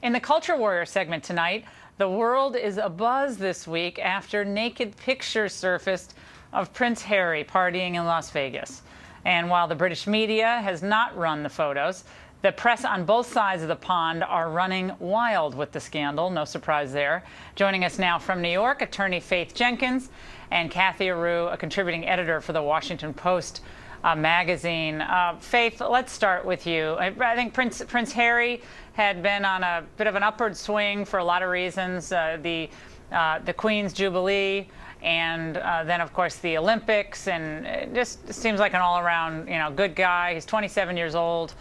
In the Culture Warrior segment tonight, the world is abuzz this week after naked pictures surfaced of Prince Harry partying in Las Vegas. And while the British media has not run the photos, the press on both sides of the pond are running wild with the scandal. No surprise there. Joining us now from New York, attorney Faith Jenkins and Cathy Areu, a contributing editor for the Washington Post magazine. Faith, let's start with you. I think Prince Harry had been on a bit of an upward swing for a lot of reasons. The Queen's Jubilee, and then of course the Olympics, and it just seems like an all-around, good guy. He's 27 years old.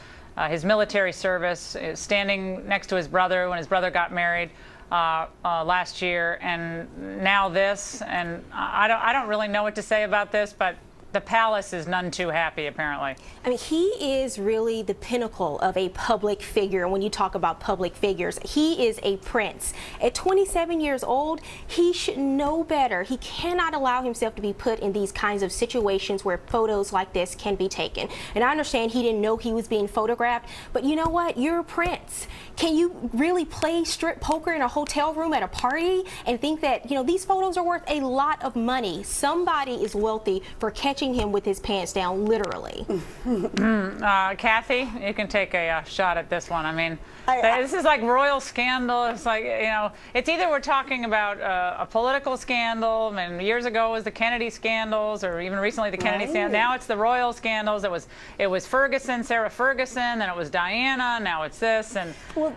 His military service, standing next to his brother when his brother got married last year, and now this. And I don't really know what to say about this, but the palace is none too happy, apparently. I mean, he is really the pinnacle of a public figure. When you talk about public figures, he is a prince. At 27 years old, he should know better. He cannot allow himself to be put in these kinds of situations where photos like this can be taken. And I understand he didn't know he was being photographed, but you know what? You're a prince. Can you really play strip poker in a hotel room at a party and think that, these photos are worth a lot of money? Somebody is wealthy for catching him with his pants down, literally. Cathy, you can take a shot at this one. I mean, this is like royal scandal. It's like, it's either we're talking about a political scandal, and years ago it was the Kennedy scandals, or even recently the Kennedy scandal. Now it's the royal scandals. It was Ferguson, Sarah Ferguson, then it was Diana. Now it's this, and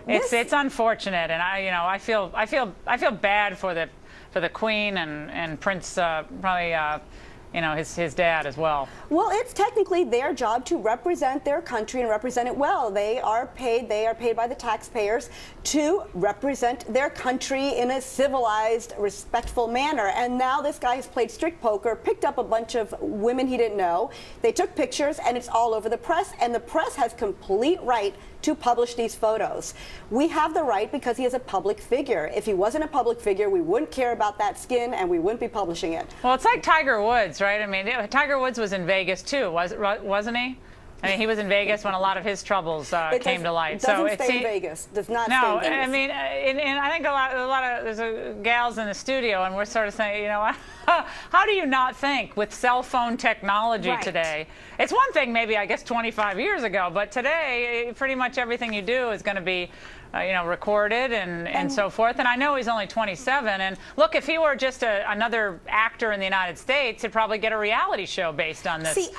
it's unfortunate. And I feel bad for the Queen and Prince probably. His dad as well. Well, it's technically their job to represent their country and represent it well. They are paid by the taxpayers to represent their country in a civilized, respectful manner. And now this guy has played strict poker, picked up a bunch of women he didn't know. They took pictures, and it's all over the press, and the press has complete right to publish these photos. We have the right because he is a public figure. If he wasn't a public figure, we wouldn't care about that skin and we wouldn't be publishing it. Well, it's like Tiger Woods, right? I mean, Tiger Woods was in Vegas too, wasn't he? I mean, he was in Vegas when a lot of his troubles came to light. Doesn't stay in Vegas. Does not stay in Vegas. I mean, and I think a lot of there's gals in the studio, and we're sort of saying, how do you not think with cell phone technology today? It's one thing maybe, I guess, 25 years ago, but today pretty much everything you do is going to be recorded and so forth. And I know he's only 27. And look, if he were just another actor in the United States, he'd probably get a reality show based on this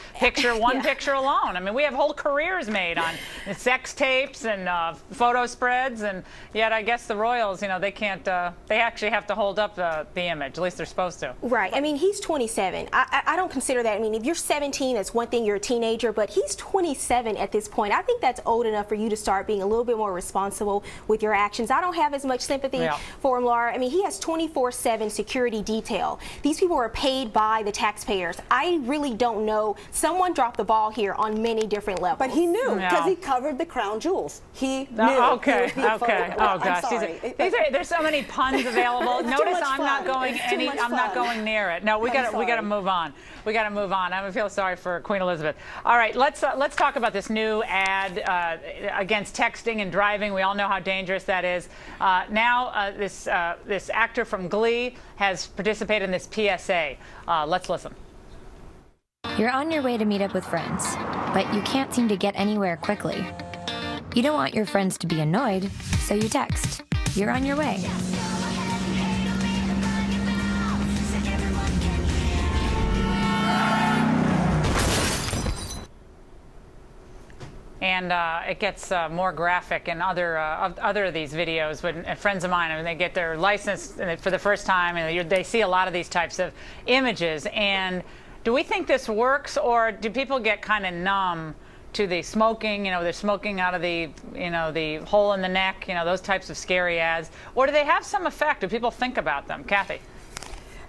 one picture alone. I mean, we have whole careers made on sex tapes and photo spreads, and yet I guess the royals, they can't. They actually have to hold up the image. At least they're supposed to. Right. I mean, he's 27. I don't consider that. I mean, if you're 17, that's one thing. You're a teenager, but he's 27 at this point. I think that's old enough for you to start being a little bit more responsible with your actions. I don't have as much sympathy for him, Laura. I mean, he has 24/7 security detail. These people are paid by the taxpayers. I really don't know. Someone dropped the ball here on many different levels. But he knew because he covered the crown jewels. He knew. Okay. Oh gosh, there's so many puns available. Notice I'm not going near it. No, we got to move on. We got to move on. I feel sorry for Queen Elizabeth. All right, let's talk about this new ad against texting and driving. We all know how dangerous that is. Now this actor from Glee has participated in this PSA. Let's listen. You're on your way to meet up with friends, but you can't seem to get anywhere quickly. You don't want your friends to be annoyed, so you text. You're on your way. And it gets more graphic in other of these videos. When friends of mine, they get their license for the first time, and they see a lot of these types of images. And do we think this works, or do people get kind of numb to the smoking? They're smoking out of the the hole in the neck. Those types of scary ads, or do they have some effect? Do people think about them, Cathy?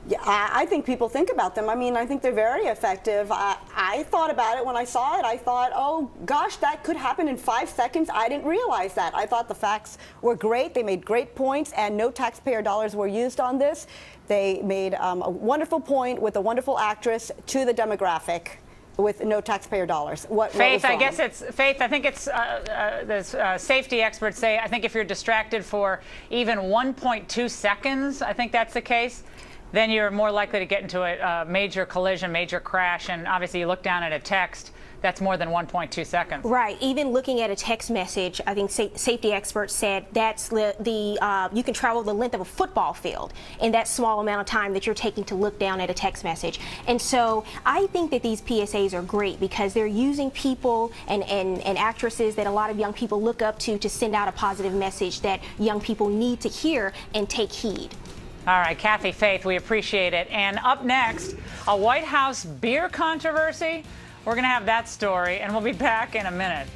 Yeah, I think people think about them. I mean, I think they're very effective. I thought about it when I saw it. I thought, oh, gosh, that could happen in 5 seconds. I didn't realize that. I thought the facts were great. They made great points, and no taxpayer dollars were used on this. They made a wonderful point with a wonderful actress to the demographic. with no taxpayer dollars. What Faith, was I wrong? guess it's Faith. I think it's the safety experts say. I think if you're distracted for even 1.2 seconds, I think that's the case, then you're more likely to get into a major collision, major crash. And obviously, you look down at a text. That's more than 1.2 seconds. Right. Even looking at a text message, I think safety experts said that's you can travel the length of a football field in that small amount of time that you're taking to look down at a text message. And so I think that these PSAs are great because they're using people and actresses that a lot of young people look up to send out a positive message that young people need to hear and take heed. All right, Cathy, Faith, we appreciate it. And up next, a White House beer controversy. We're going to have that story, and we'll be back in a minute.